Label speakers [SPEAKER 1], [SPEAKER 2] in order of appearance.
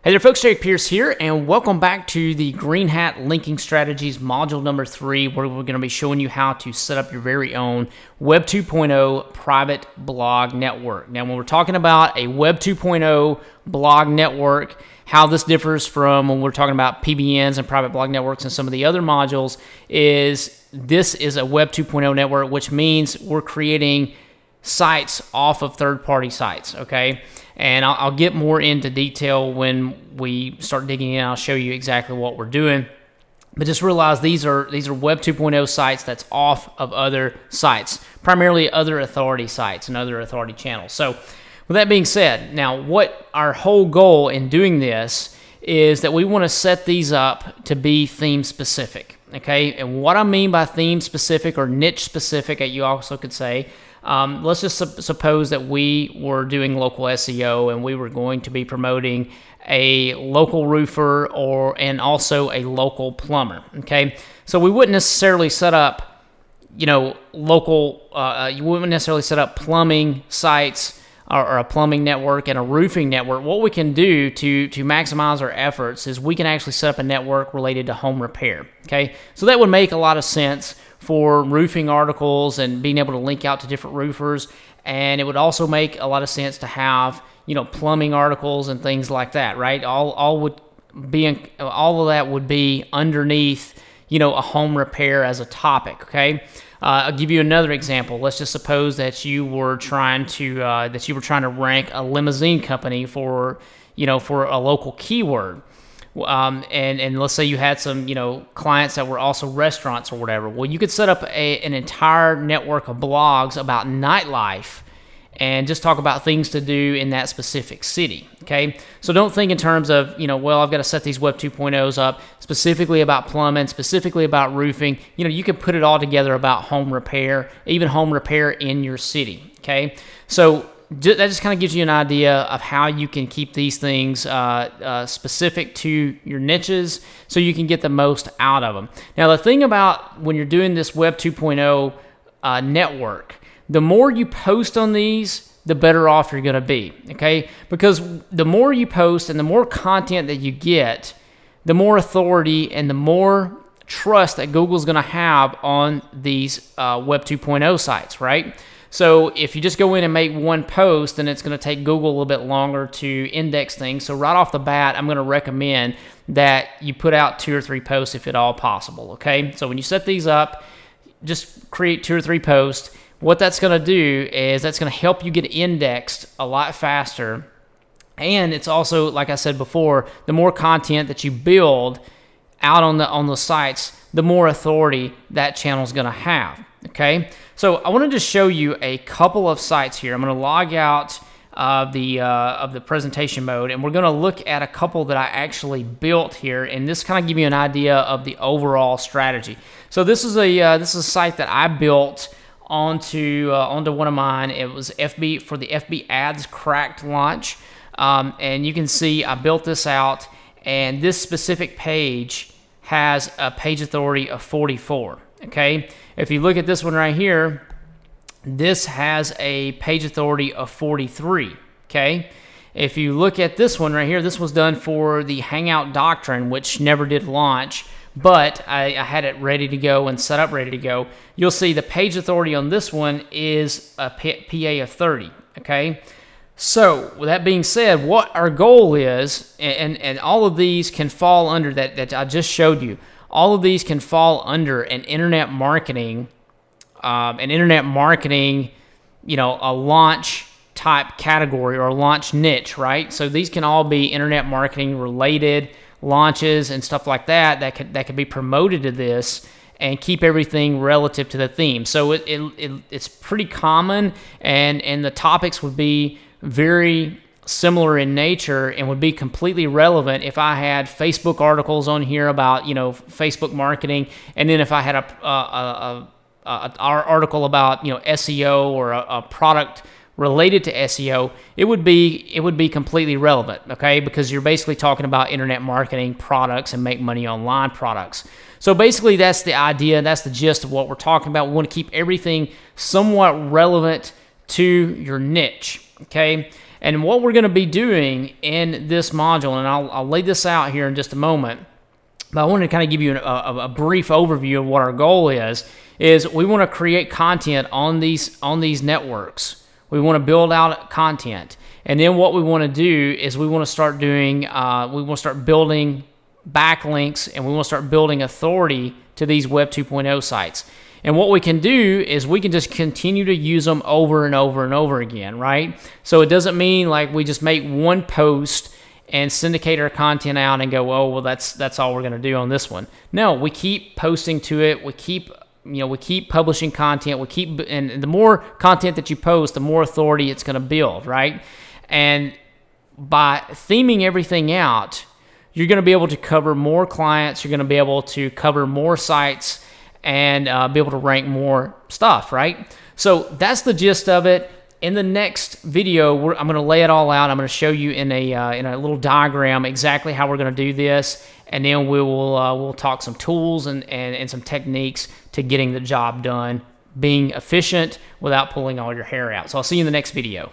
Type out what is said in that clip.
[SPEAKER 1] Hey there folks, Jake Pierce here, and welcome back to the Green Hat Linking Strategies module number 3, where we're going to be showing you how to set up your very own Web 2.0 private blog network. Now, when we're talking about a Web 2.0 blog network, how this differs from when we're talking about PBNs and private blog networks and some of the other modules is this is a Web 2.0 network, which means we're creating sites off of third-party sites, okay? And I'll get more into detail when we start digging in. I'll show you exactly what we're doing. But just realize these are Web 2.0 sites that's off of other sites, primarily other authority sites and other authority channels. So with that being said, now what our whole goal in doing this is that we want to set these up to be theme specific, okay? And what I mean by theme specific or niche specific, you also could say, let's just suppose that we were doing local SEO and we were going to be promoting a local roofer and also a local plumber, okay? So we wouldn't necessarily set up, you wouldn't necessarily set up plumbing sites or a plumbing network and a roofing network. What we can do to maximize our efforts is we can actually set up a network related to home repair, okay? So that would make a lot of sense for roofing articles and being able to link out to different roofers, and it would also make a lot of sense to have, plumbing articles and things like that, right? All of that would be underneath, a home repair as a topic, okay? I'll give you another example. Let's just suppose that you were trying to rank a limousine company for a local keyword. And let's say you had some, clients that were also restaurants or whatever. Well, you could set up an entire network of blogs about nightlife and just talk about things to do in that specific city, okay? So don't think in terms of, I've got to set these Web 2.0s up specifically about plumbing, specifically about roofing. You can put it all together about home repair, even home repair in your city, okay? So that just kind of gives you an idea of how you can keep these things specific to your niches so you can get the most out of them. Now, the thing about when you're doing this Web 2.0 network, the more you post on these, the better off you're going to be, okay? Because the more you post and the more content that you get, the more authority and the more trust that Google's going to have on these Web 2.0 sites, right? So if you just go in and make one post, then it's going to take Google a little bit longer to index things. So right off the bat, I'm going to recommend that you put out 2 or 3 posts if at all possible, okay? So when you set these up, just create 2 or 3 posts. What that's going to do is that's going to help you get indexed a lot faster. And it's also, like I said before, the more content that you build out on the sites, the more authority that channel is going to have, okay? So I want to just show you a couple of sites here. I'm going to log out of the presentation mode, and we're going to look at a couple that I actually built here, and this kind of give you an idea of the overall strategy. So this is a site that I built onto one of mine. It was FB for the FB Ads Cracked launch, and you can see I built this out, and this specific page has a page authority of 44. Okay, if you look at this one right here, this has a page authority of 43. Okay, if you look at this one right here, this was done for the Hangout Doctrine, which never did launch, but I had it ready to go and set up ready to go. You'll see the page authority on this one is a PA of 30. Okay, so with that being said, what our goal is, and all of these can fall under that I just showed you. All of these can fall under an internet marketing, a launch type category or a launch niche, right? So these can all be internet marketing related launches and stuff like that could be promoted to this and keep everything relative to the theme. So it's pretty common, and the topics would be very similar in nature and would be completely relevant if I had Facebook articles on here about Facebook marketing, and then if I had our article about SEO or a product related to SEO, it would be completely relevant, okay? Because you're basically talking about internet marketing products and make money online products. So basically that's the idea, that's the gist of what we're talking about. We want to keep everything somewhat relevant to your niche, okay? And what we're going to be doing in this module, and I'll lay this out here in just a moment, but I wanted to kind of give you a brief overview of what our goal is we want to create content on these networks. We want to build out content. And then what we want to do is we want to start doing, we want to start building backlinks, and we want to start building authority to these Web 2.0 sites. And what we can do is we can just continue to use them over and over and over again, right? So it doesn't mean like we just make one post and syndicate our content out and go, oh, well, that's all we're going to do on this one. No, we keep posting to it. We keep publishing content. And the more content that you post, the more authority it's going to build, right? And by theming everything out, you're going to be able to cover more clients. You're going to be able to cover more sites and be able to rank more stuff, right? So that's the gist of it. In the next video, I'm going to lay it all out. I'm going to show you in a little diagram exactly how we're going to do this, and then we'll talk some tools and some techniques to getting the job done, being efficient without pulling all your hair out. So I'll see you in the next video.